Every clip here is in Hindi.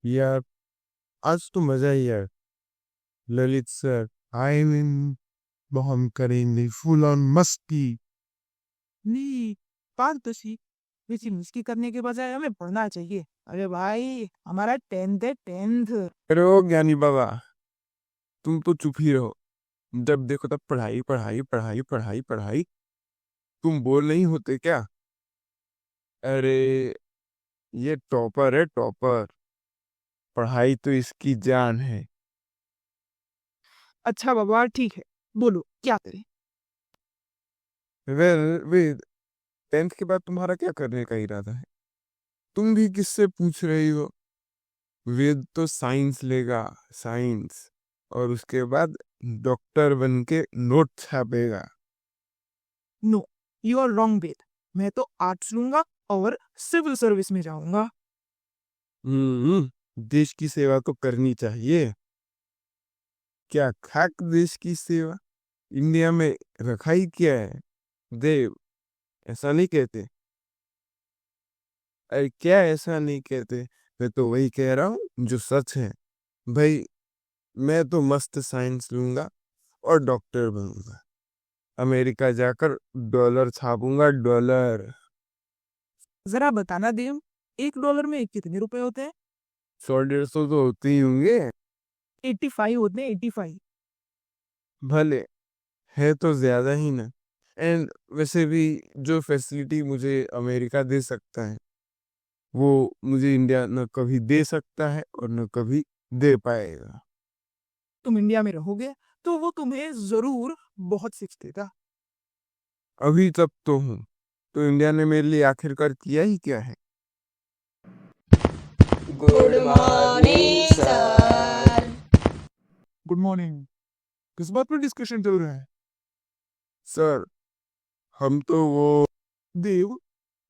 यार, आज तो मजा ही यार। ललित सर आए दिन तो हम करेंगे फुल ऑन मस्ती। नहीं, बात तो सी वैसे मस्ती करने के बजाय हमें पढ़ना चाहिए। अरे भाई, हमारा 10th है 10th। अरे ओ ज्ञानी बाबा, तुम तो चुप ही रहो। जब देखो तब पढ़ाई पढ़ाई पढ़ाई पढ़ाई पढ़ाई। तुम बोर नहीं होते क्या? अरे, ये टॉपर है टॉपर। पढ़ाई तो इसकी जान है। अच्छा बाबा, ठीक है, बोलो क्या करें। वेल वे 10th के बाद तुम्हारा क्या करने का इरादा है? तुम भी किससे पूछ रही हो? वेद तो साइंस लेगा, साइंस। और उसके बाद डॉक्टर बन के नोट छापेगा। No, you are wrong Ved. मैं तो आर्ट्स लूंगा और सिविल सर्विस में जाऊंगा। देश की सेवा तो करनी चाहिए। क्या खाक देश की सेवा? इंडिया में रखा ही क्या है? देव, ऐसा नहीं कहते। अरे क्या ऐसा नहीं कहते? मैं तो वही कह रहा हूँ जो सच है। भाई, मैं तो मस्त साइंस लूंगा और डॉक्टर बनूंगा। अमेरिका जाकर डॉलर छापूंगा, डॉलर। जरा बताना देव, $1 में कितने रुपए होते हैं? 100 150 तो होते ही होंगे। 85 होते हैं, 85। भले, है तो ज्यादा ही ना। एंड वैसे भी जो फैसिलिटी मुझे अमेरिका दे सकता है, वो मुझे इंडिया न कभी दे सकता है और न कभी दे पाएगा। तुम इंडिया में रहोगे तो वो तुम्हें जरूर बहुत सीख देगा। अभी तक तो हूँ। तो इंडिया ने मेरे लिए आखिरकार किया ही क्या है? Good morning sir. Good morning. किस बात पर डिस्कशन चल रहा है? सर, हम तो वो देव,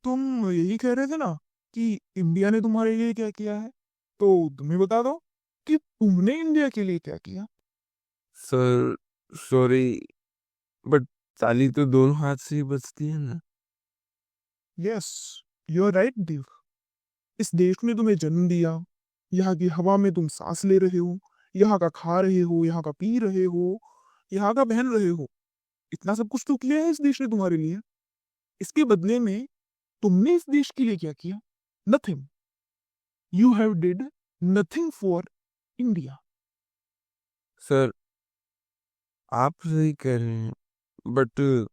तुम यही कह रहे थे ना कि इंडिया ने तुम्हारे लिए क्या किया है, तो तुम्हें बता दो कि तुमने इंडिया के लिए क्या किया। सर, सॉरी, बट ताली तो दोनों हाथ से ही बजती है ना। यस, यू आर राइट देव। इस देश ने तुम्हें जन्म दिया। यहाँ की हवा में तुम सांस ले रहे हो, यहाँ का खा रहे हो, यहाँ का पी रहे हो, यहाँ का पहन रहे हो। इतना सब कुछ तो किया है इस देश ने तुम्हारे लिए। इसके बदले में तुमने इस देश के लिए क्या किया? Nothing. You have did nothing for India. Sir, आप सही कह रहे हैं, बट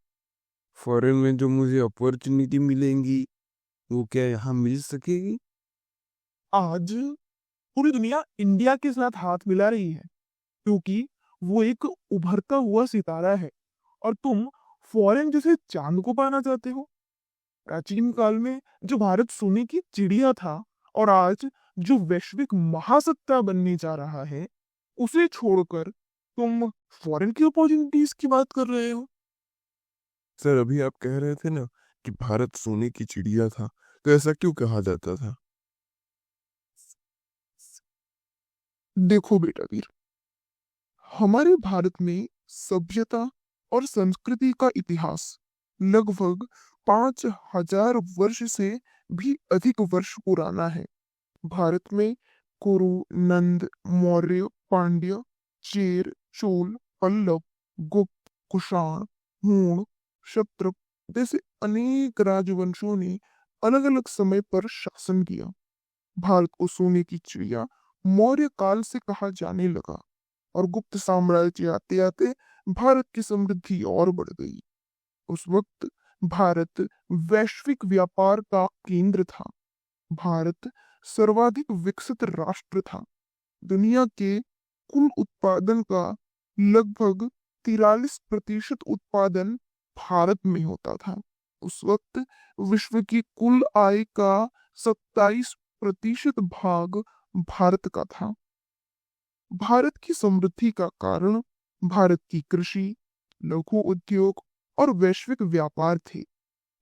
फॉरेन में जो मुझे अपॉर्चुनिटी मिलेंगी, वो क्या यहाँ मिल सकेगी? आज पूरी दुनिया इंडिया के साथ हाथ मिला रही है, क्योंकि वो एक उभरता हुआ सितारा है और तुम फॉरेन जैसे चांद को पाना चाहते हो। प्राचीन काल में जो भारत सोने की चिड़िया था, और आज जो वैश्विक महासत्ता बनने जा रहा है, उसे छोड़कर तुम फॉरेन की अपॉर्चुनिटीज की बात कर रहे हो। सर, अभी आप कह रहे थे ना कि भारत सोने की चिड़िया था, तो ऐसा क्यों कहा जाता था? देखो बेटा वीर, हमारे भारत में सभ्यता और संस्कृति का इतिहास लगभग 5,000 वर्ष से भी अधिक वर्ष पुराना है। भारत में कुरु, नंद, मौर्य, पांड्य, चेर, चोल, पल्लव, गुप्त, कुषाण, हूण, क्षत्रप जैसे अनेक राजवंशों ने अलग अलग समय पर शासन किया। भारत को सोने की चिड़िया मौर्य काल से कहा जाने लगा, और गुप्त साम्राज्य आते आते भारत की समृद्धि और बढ़ गई। उस वक्त भारत वैश्विक व्यापार का केंद्र था। भारत सर्वाधिक विकसित राष्ट्र था। दुनिया के कुल उत्पादन का लगभग 43% उत्पादन भारत में होता था। उस वक्त विश्व की कुल आय का 27% भाग भारत का था। भारत की समृद्धि का कारण भारत की कृषि, लघु उद्योग और वैश्विक व्यापार थे।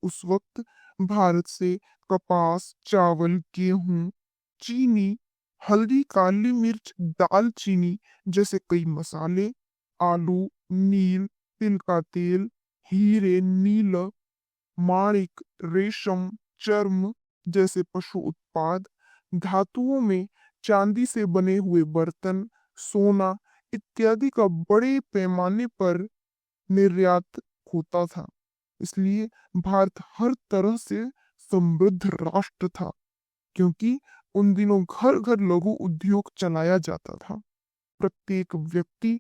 उस वक्त भारत से कपास, चावल, गेहूं, चीनी, हल्दी, काली मिर्च, दालचीनी जैसे कई मसाले, आलू, नील, तिल का तेल, हीरे, नीला, माणिक, रेशम, चर्म जैसे पशु उत्पाद, धातुओं में चांदी से बने हुए बर्तन, सोना इत्यादि का बड़े पैमाने पर निर्यात होता था। इसलिए भारत हर तरह से समृद्ध राष्ट्र था, क्योंकि उन दिनों घर घर लघु उद्योग चलाया जाता था। प्रत्येक व्यक्ति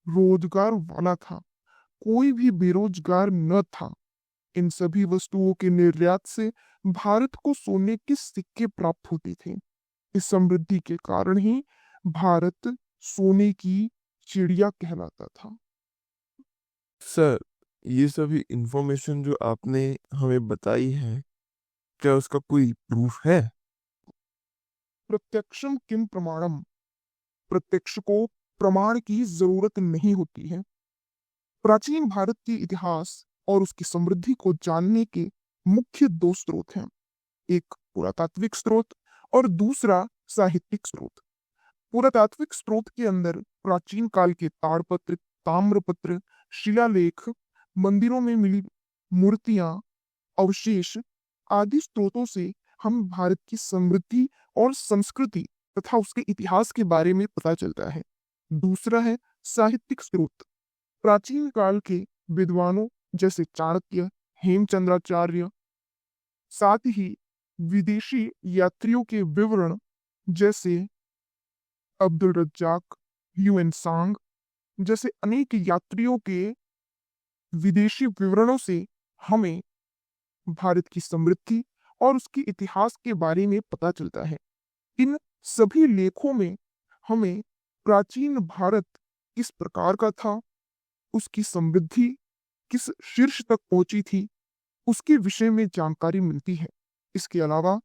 रोजगार वाला था, कोई भी बेरोजगार न था। इन सभी वस्तुओं के निर्यात से भारत को सोने के सिक्के प्राप्त होते थे। इस समृद्धि के कारण ही भारत सोने की चिड़िया कहलाता था। सर, ये सभी इंफॉर्मेशन जो आपने हमें बताई है, क्या उसका कोई प्रूफ है? प्रत्यक्षम किम प्रमाणम। प्रत्यक्ष को प्रमाण की जरूरत नहीं होती है। प्राचीन भारत के इतिहास और उसकी समृद्धि को जानने के मुख्य दो स्रोत हैं। एक पुरातात्विक स्रोत और दूसरा साहित्यिक स्रोत। पुरातात्विक स्रोत के अंदर प्राचीन काल के ताड़पत्र, ताम्रपत्र, शिलालेख, मंदिरों में मिली मूर्तियां, अवशेष आदि स्रोतों से हम भारत की समृद्धि और संस्कृति तथा उसके इतिहास के बारे में पता चलता है। दूसरा है साहित्यिक स्रोत। प्राचीन काल के विद्वानों जैसे चाणक्य, हेमचंद्राचार्य, साथ ही विदेशी यात्रियों के विवरण जैसे अब्दुल रज्जाक, ह्यूएन सांग जैसे अनेक यात्रियों के विदेशी विवरणों से हमें भारत की समृद्धि और उसके इतिहास के बारे में पता चलता है। इन सभी लेखों में हमें प्राचीन भारत किस प्रकार का था, उसकी समृद्धि किस शीर्ष तक पहुंची थी, उसके विषय में जानकारी मिलती है। इसके अलावा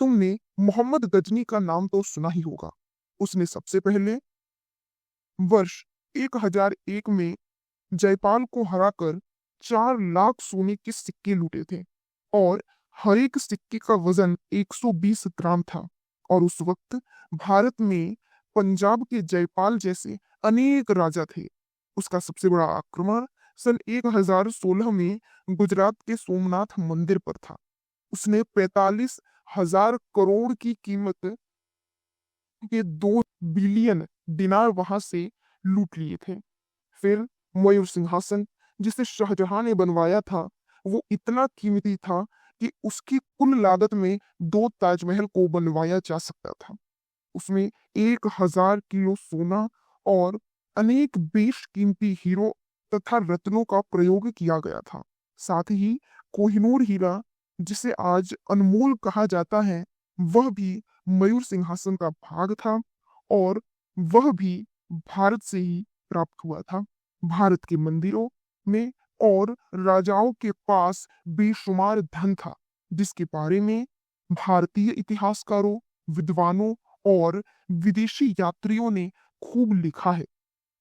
तुमने मोहम्मद गजनी का नाम तो सुना ही होगा। उसने सबसे पहले वर्ष 1001 में जयपाल को हराकर 4 लाख सोने के सिक्के लूटे थे और हर एक सिक्के का वजन 120 ग्राम था। और उस वक्त भारत में पंजाब के जयपाल जैसे अनेक राजा थे। उसका सबसे बड़ा आक्रमण सन 1016 में गुजरात के सोमनाथ मंदिर पर था। उसने 45,000 करोड़ की कीमत के 2 बिलियन दिनार वहां से लूट लिए थे। फिर मयूर सिंहासन जिसे शाहजहां ने बनवाया था, वो इतना कीमती था कि उसकी कुल लागत में 2 ताजमहल को बनवाया जा सकता था। उसमें 1000 किलो सोना और अनेक बेशकीमती हीरो तथा रत्नों का प्रयोग किया गया था। साथ ही कोहिनूर हीरा जिसे आज अनमोल कहा जाता है, वह भी मयूर सिंहासन का भाग था और वह भी भारत से ही प्राप्त हुआ था। भारत के मंदिरों में और राजाओं के पास बेशुमार धन था, जिसके बारे में भारतीय इतिहासकारों, विद्वानों और विदेशी यात्रियों ने खूब लिखा है।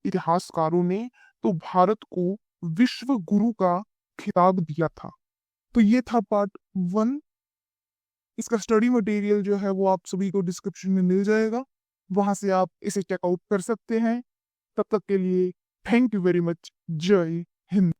इतिहासकारों ने तो भारत को विश्व गुरु का खिताब दिया था। तो ये था पार्ट 1। इसका स्टडी मटेरियल जो है वो आप सभी को डिस्क्रिप्शन में मिल जाएगा, वहां से आप इसे चेकआउट कर सकते हैं। तब तक के लिए थैंक यू वेरी मच। जय हिंद।